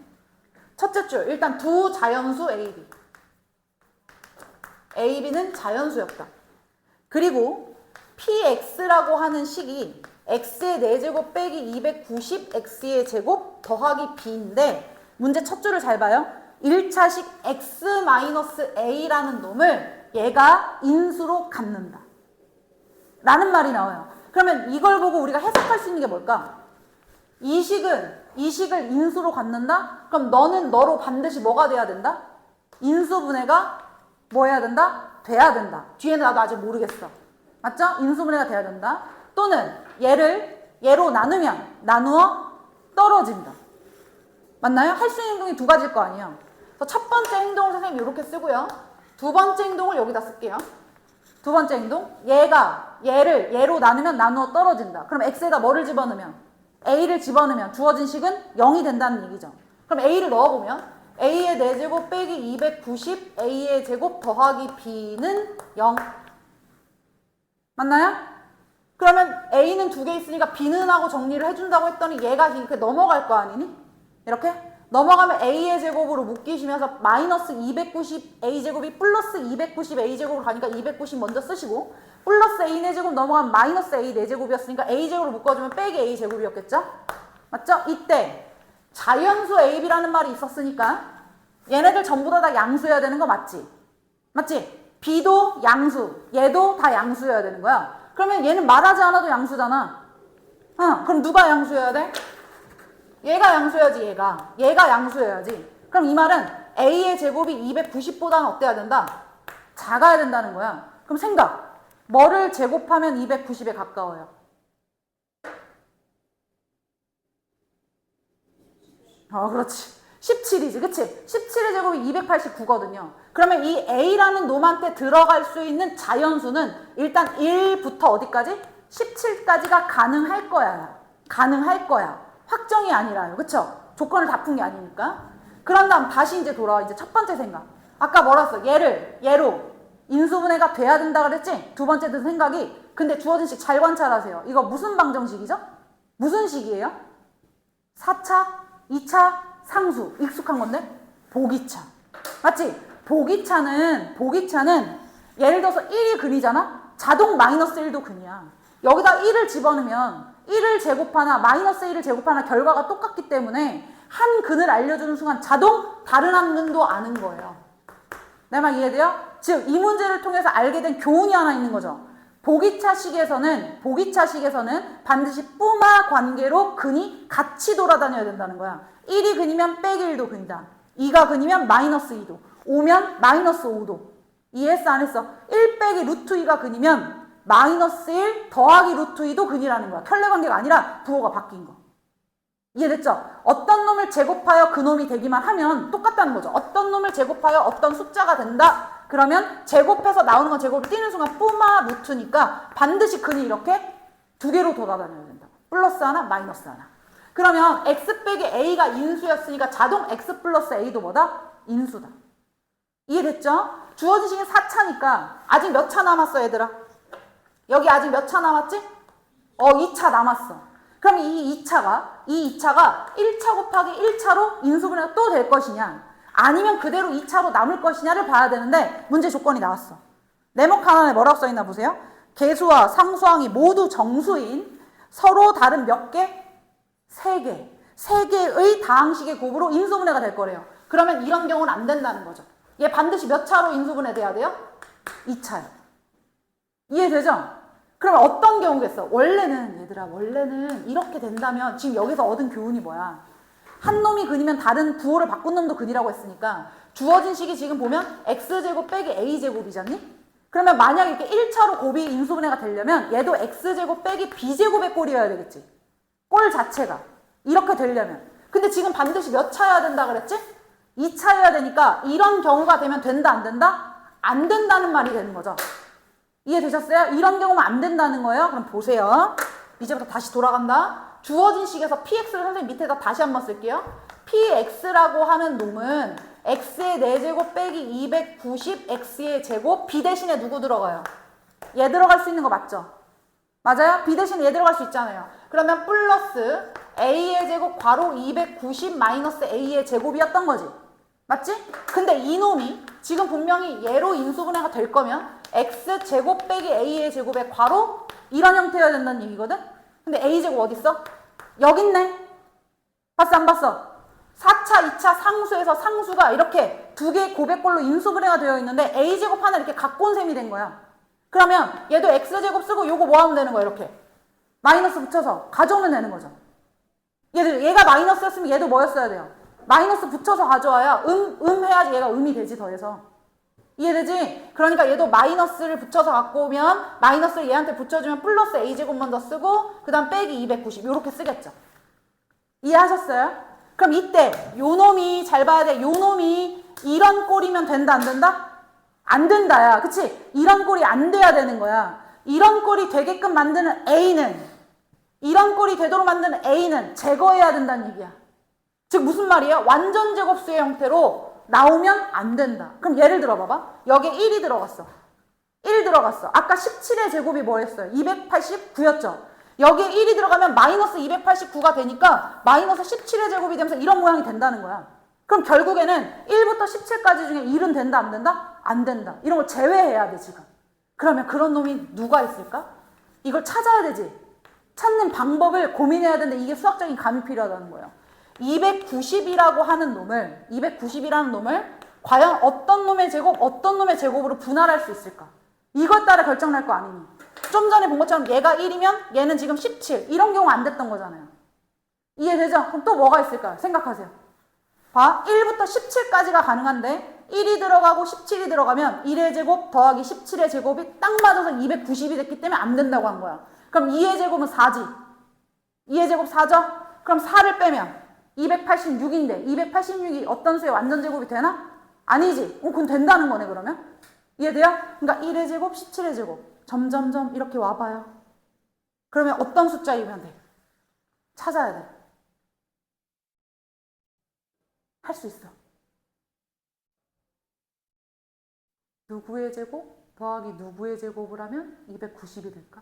첫째 줄 일단 두 자연수 AB. AB는 자연수였다. 그리고 px라고 하는 식이 x의 4제곱 빼기 290 x의 제곱 더하기 b인데 문제 첫 줄을 잘 봐요. 1차식 x-a라는 놈을 얘가 인수로 갖는다 라는 말이 나와요. 그러면 이걸 보고 우리가 해석할 수 있는 게 뭘까? 이 식을 인수로 갖는다? 그럼 너는 너로 반드시 뭐가 돼야 된다? 인수분해가 뭐 해야 된다? 돼야 된다. 뒤에는 나도 아직 모르겠어. 맞죠? 인수분해가 돼야 된다. 또는 얘로 나누면 나누어 떨어진다. 맞나요? 할 수 있는 행동이 두 가지일 거 아니에요. 그래서 첫 번째 행동을 선생님이 이렇게 쓰고요. 두 번째 행동을 여기다 쓸게요. 두 번째 행동. 얘로 나누면 나누어 떨어진다. 그럼 x에다 뭐를 집어넣으면? a를 집어넣으면 주어진 식은 0이 된다는 얘기죠. 그럼 a를 넣어보면 a의 4제곱 빼기 290 a의 제곱 더하기 b는 0. 맞나요? 그러면 a는 두 개 있으니까 b는 하고 정리를 해준다고 했더니 얘가 이렇게 넘어갈 거 아니니? 이렇게 넘어가면 a의 제곱으로 묶이시면서 마이너스 290 a제곱이 플러스 290 a제곱으로 가니까 290 먼저 쓰시고 플러스 a 4제곱 넘어가면 마이너스 a 4제곱이었으니까 a제곱으로 묶어주면 빼기 a제곱이었겠죠? 맞죠? 이때 자연수 ab라는 말이 있었으니까 얘네들 전부 다 양수여야 되는 거 맞지? 맞지? b도 양수, 얘도 다 양수여야 되는 거야. 그러면 얘는 말하지 않아도 양수잖아. 그럼 누가 양수여야 돼? 얘가 양수여야지. 얘가 양수여야지. 그럼 이 말은 a의 제곱이 290보다는 어때야 된다? 작아야 된다는 거야. 그럼 생각. 뭐를 제곱하면 290에 가까워요? 그렇지. 17이지. 그치? 17의 제곱이 289거든요. 그러면 이 a라는 놈한테 들어갈 수 있는 자연수는 일단 1부터 어디까지? 17까지가 가능할 거야. 가능할 거야. 확정이 아니라요. 그쵸? 조건을 다 푼 게 아니니까. 그런 다음 다시 이제 돌아와. 이제 첫 번째 생각. 아까 뭐라 했어? 얘로 인수분해가 돼야 된다 그랬지? 두 번째 든 생각이 근데 주어진 식 잘 관찰하세요. 이거 무슨 방정식이죠? 무슨 식이에요? 4차, 2차, 상수. 익숙한 건데? 보기차. 맞지? 보기차는 예를 들어서 1이 근이잖아? 자동 마이너스 1도 근이야. 여기다 1을 집어넣으면 1을 제곱하나 마이너스 1을 제곱하나 결과가 똑같기 때문에 한 근을 알려주는 순간 자동 다른 한 근도 아는 거예요. 내 말 이해돼요? 즉 이 문제를 통해서 알게 된 교훈이 하나 있는 거죠. 보기차식에서는 반드시 뿌마 관계로 근이 같이 돌아다녀야 된다는 거야. 1이 근이면 빼기 1도 근이다. 2가 근이면 마이너스 2도. 5면 마이너스 5도. 이해했어 안 했어? 1 빼기 루트 2가 근이면 마이너스 1 더하기 루트 2도 근이라는 거야. 켤레 관계가 아니라 부호가 바뀐 거. 이해됐죠? 어떤 놈을 제곱하여 그 놈이 되기만 하면 똑같다는 거죠. 어떤 놈을 제곱하여 어떤 숫자가 된다. 그러면 제곱해서 나오는 건 제곱을 띄는 순간 뿌마 루트니까 반드시 근이 이렇게 두 개로 돌아다녀야 된다. 플러스 하나, 마이너스 하나. 그러면 x 빼기 a가 인수였으니까 자동 x 플러스 a도 뭐다? 인수다. 이해됐죠? 주어진 식이 4차니까 아직 몇 차 남았어 얘들아? 여기 아직 몇 차 남았지? 2차 남았어. 그럼 이 2차가 1차 곱하기 1차로 인수분해가 또 될 것이냐 아니면 그대로 2차로 남을 것이냐를 봐야 되는데 문제 조건이 나왔어. 네모 하나에 뭐라고 써있나 보세요. 계수와 상수항이 모두 정수인 서로 다른 몇 개? 3개. 3개의 다항식의 곱으로 인수분해가 될 거래요. 그러면 이런 경우는 안 된다는 거죠. 얘 반드시 몇 차로 인수분해 돼야 돼요? 2차요. 이해되죠? 그러면 어떤 경우겠어? 원래는 이렇게 된다면 지금 여기서 얻은 교훈이 뭐야? 한 놈이 근이면 다른 부호를 바꾼 놈도 근이라고 했으니까 주어진 식이 지금 보면 x제곱 빼기 a제곱이잖니? 그러면 만약에 이렇게 1차로 곱이 인수분해가 되려면 얘도 x제곱 빼기 b제곱의 꼴이어야 되겠지. 꼴 자체가. 이렇게 되려면. 근데 지금 반드시 몇 차여야 된다 그랬지? 2차여야 되니까 이런 경우가 되면 된다 안 된다? 안 된다는 말이 되는 거죠. 이해되셨어요? 이런 경우는 안 된다는 거예요. 그럼 보세요. 이제부터 다시 돌아간다. 주어진 식에서 px를 선생님 밑에다 다시 한번 쓸게요. px라고 하는 놈은 x의 4제곱 빼기 290x의 제곱 b 대신에 누구 들어가요? 얘 들어갈 수 있는 거 맞죠? 맞아요? b 대신에 얘 들어갈 수 있잖아요. 그러면 플러스 a의 제곱 괄호 290 마이너스 a의 제곱이었던 거지. 맞지? 근데 이놈이 지금 분명히 얘로 인수분해가 될 거면 x제곱 빼기 a의 제곱의 괄호 이런 형태여야 된다는 얘기거든? 근데 a제곱 어딨어? 여기 있네. 봤어 안 봤어? 4차, 2차 상수에서 상수가 이렇게 두 개의 곱의 꼴로 인수분해가 되어 있는데 a제곱 하나 이렇게 갖고 온 셈이 된 거야. 그러면 얘도 x제곱 쓰고 요거 뭐 하면 되는 거야 이렇게. 마이너스 붙여서 가져오면 되는 거죠. 얘가 마이너스였으면 얘도 뭐였어야 돼요? 마이너스 붙여서 가져와야 해야지 얘가 음이 되지 더해서. 이해되지? 그러니까 얘도 마이너스를 붙여서 갖고 오면 마이너스를 얘한테 붙여주면 플러스 a제곱만 더 쓰고 그 다음 빼기 290 이렇게 쓰겠죠. 이해하셨어요? 그럼 이때 요 놈이 잘 봐야 돼. 요 놈이 이런 꼴이면 된다 안 된다? 안 된다야. 그치? 이런 꼴이 안 돼야 되는 거야. 이런 꼴이 되게끔 만드는 a는 이런 꼴이 되도록 만드는 a는 제거해야 된다는 얘기야. 즉 무슨 말이에요? 완전 제곱수의 형태로 나오면 안 된다. 그럼 예를 들어 봐봐. 여기에 1이 들어갔어. 1 들어갔어. 아까 17의 제곱이 뭐였어요? 289였죠. 여기에 1이 들어가면 마이너스 289가 되니까 마이너스 17의 제곱이 되면서 이런 모양이 된다는 거야. 그럼 결국에는 1부터 17까지 중에 1은 된다 안 된다? 안 된다. 이런 걸 제외해야 돼 지금. 그러면 그런 놈이 누가 있을까? 이걸 찾아야 되지. 찾는 방법을 고민해야 되는데 이게 수학적인 감이 필요하다는 거예요. 290이라고 하는 놈을 290이라는 놈을 과연 어떤 놈의 제곱 어떤 놈의 제곱으로 분할할 수 있을까? 이것 따라 결정날 거 아니니. 좀 전에 본 것처럼 얘가 1이면 얘는 지금 17 이런 경우 안 됐던 거잖아요. 이해되죠? 그럼 또 뭐가 있을까요? 생각하세요. 봐. 1부터 17까지가 가능한데 1이 들어가고 17이 들어가면 1의 제곱 더하기 17의 제곱이 딱 맞아서 290이 됐기 때문에 안 된다고 한 거야. 그럼 2의 제곱은 4지. 2의 제곱 4죠? 그럼 4를 빼면 286인데 286이 어떤 수의 완전 제곱이 되나? 아니지. 그건 된다는 거네 그러면. 이해돼요? 그러니까 1의 제곱, 17의 제곱 점점점 이렇게 와봐요. 그러면 어떤 숫자이면 돼? 찾아야 돼. 할 수 있어. 누구의 제곱 더하기 누구의 제곱을 하면 290이 될까?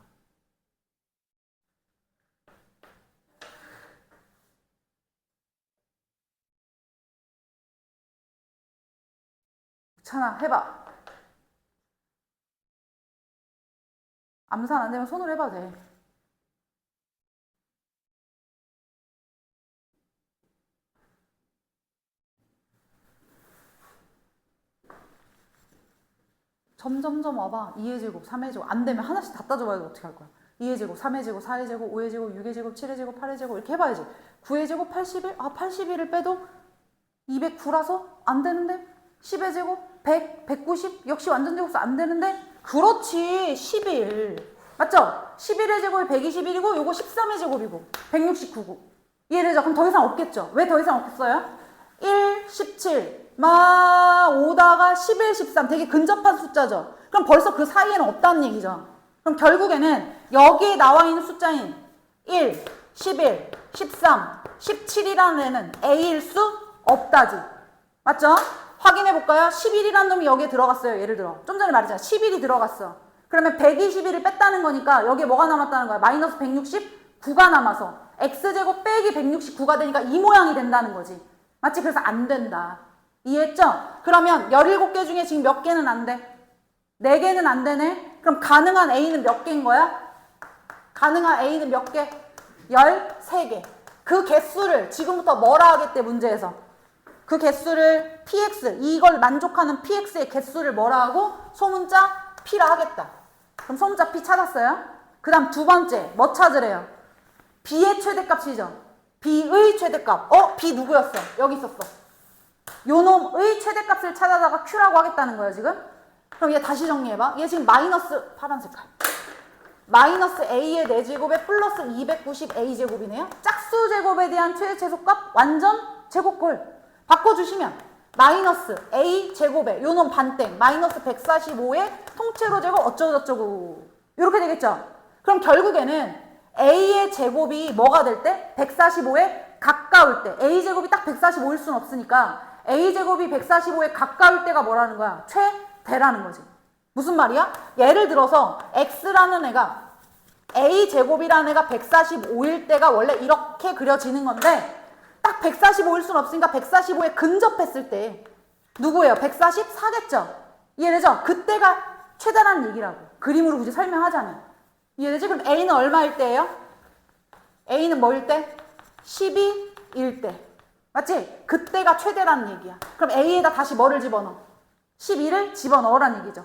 찬아 해봐. 암산 안 되면 손으로 해봐도 돼. 점점점 와봐. 2의 제곱, 3의 제곱. 안 되면 하나씩 다 따져봐야 돼. 어떻게 할 거야? 2의 제곱, 3의 제곱, 4의 제곱, 5의 제곱, 6의 제곱, 7의 제곱, 8의 제곱 이렇게 해봐야지. 9의 제곱 81? 아 81을 빼도 209라서 안 되는데? 10의 제곱 100, 190 역시 완전 제곱수 안 되는데? 그렇지 11 맞죠? 11의 제곱이 121이고 요거 13의 제곱이고 169고 이해되죠? 그럼 더 이상 없겠죠? 왜 더 이상 없겠어요? 1, 17 오다가 11, 13 되게 근접한 숫자죠. 그럼 벌써 그 사이에는 없다는 얘기죠. 그럼 결국에는 여기에 나와 있는 숫자인 1, 11, 13, 17이라는 애는 A일 수 없다지. 맞죠? 확인해 볼까요? 11이라는 놈이 여기에 들어갔어요. 예를 들어. 좀 전에 말했잖아. 11이 들어갔어. 그러면 121을 뺐다는 거니까 여기에 뭐가 남았다는 거야? 마이너스 169가 남아서 X제곱 빼기 169가 되니까 이 모양이 된다는 거지. 맞지? 그래서 안 된다. 이해했죠? 그러면 17개 중에 지금 몇 개는 안 돼? 4개는 안 되네? 그럼 가능한 A는 몇 개인 거야? 가능한 A는 몇 개? 13개. 그 개수를 지금부터 뭐라 하겠대, 문제에서? 그 개수를 px, 이걸 만족하는 px의 개수를 뭐라 하고? 소문자 p라 하겠다. 그럼 소문자 p 찾았어요? 그 다음 두 번째, 뭐 찾으래요? b의 최대값이죠. b의 최대값. b 누구였어? 여기 있었어. 요 놈의 최대값을 찾아다가 q라고 하겠다는 거예요, 지금? 그럼 얘 다시 정리해봐. 얘 지금 마이너스, 파란 색깔. 마이너스 a의 4제곱에 플러스 290a 제곱이네요. 짝수 제곱에 대한 최대최소값 완전 제곱골. 바꿔주시면 마이너스 a 제곱에 요 놈 반땡 마이너스 145의 통째로 제곱 어쩌고저쩌고 이렇게 되겠죠. 그럼 결국에는 a의 제곱이 뭐가 될 때? 145에 가까울 때. a 제곱이 딱 145일 수는 없으니까 a 제곱이 145에 가까울 때가 뭐라는 거야? 최대라는 거지. 무슨 말이야? 예를 들어서 x라는 애가 a 제곱이라는 애가 145일 때가 원래 이렇게 그려지는 건데 딱 145일 수는 없으니까 145에 근접했을 때 누구예요? 144겠죠? 이해되죠? 그때가 최대라는 얘기라고. 그림으로 굳이 설명하자면. 이해되지? 그럼 A는 얼마일 때예요? A는 뭐일 때? 12일 때. 맞지? 그때가 최대라는 얘기야. 그럼 A에다 다시 뭐를 집어넣어? 12를 집어넣으라는 얘기죠.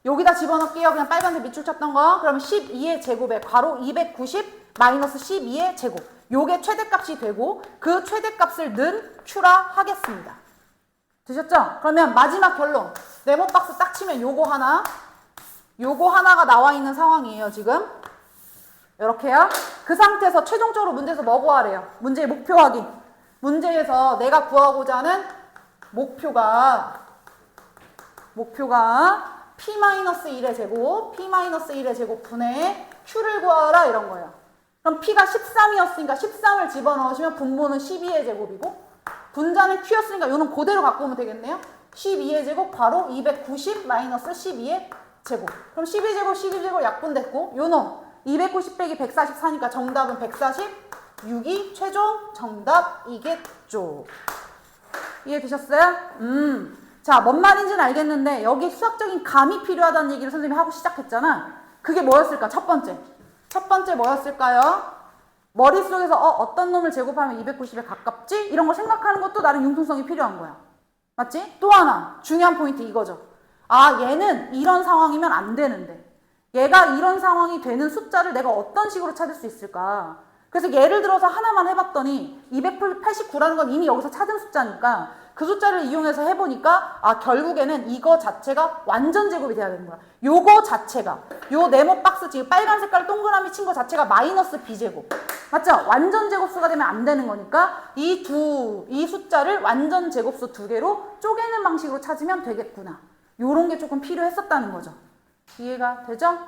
여기다 집어넣을게요. 그냥 빨간색 밑줄 쳤던 거. 그럼 12의 제곱에 괄호 290 마이너스 12의 제곱. 요게 최대값이 되고 그 최대값을 는 Q라 하겠습니다. 되셨죠? 그러면 마지막 결론. 네모박스 딱 치면 요거 하나가 나와 있는 상황이에요, 지금. 요렇게요. 그 상태에서 최종적으로 문제에서 뭐 구하래요? 문제의 목표 확인. 문제에서 내가 구하고자 하는 목표가 P-1의 제곱, P-1의 제곱 분의 Q를 구하라 이런 거예요. 그럼 P가 13이었으니까 13을 집어넣으시면 분모는 12의 제곱이고 분자는 Q였으니까 요는 그대로 갖고 오면 되겠네요. 12의 제곱 바로 290 마이너스 12의 제곱. 그럼 12제곱 12제곱 약분됐고 요놈 290 빼기 144니까 정답은 146이 최종 정답이겠죠. 이해되셨어요? 자, 뭔 말인지는 알겠는데 여기 수학적인 감이 필요하다는 얘기를 선생님이 하고 시작했잖아. 그게 뭐였을까? 첫 번째 뭐였을까요? 머릿속에서 어떤 놈을 제곱하면 290에 가깝지? 이런 거 생각하는 것도 나름 융통성이 필요한 거야. 맞지? 또 하나 중요한 포인트 이거죠. 아, 얘는 이런 상황이면 안 되는데 얘가 이런 상황이 되는 숫자를 내가 어떤 식으로 찾을 수 있을까? 그래서 예를 들어서 하나만 해봤더니 289라는 건 이미 여기서 찾은 숫자니까 그 숫자를 이용해서 해보니까 아 결국에는 이거 자체가 완전 제곱이 돼야 되는 거야. 요거 자체가 요 네모 박스 지금 빨간 색깔 동그라미 친 거 자체가 마이너스 b제곱 맞죠? 완전 제곱수가 되면 안 되는 거니까 이 숫자를 완전 제곱수 두 개로 쪼개는 방식으로 찾으면 되겠구나. 요런 게 조금 필요했었다는 거죠. 이해가 되죠?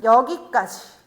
여기까지.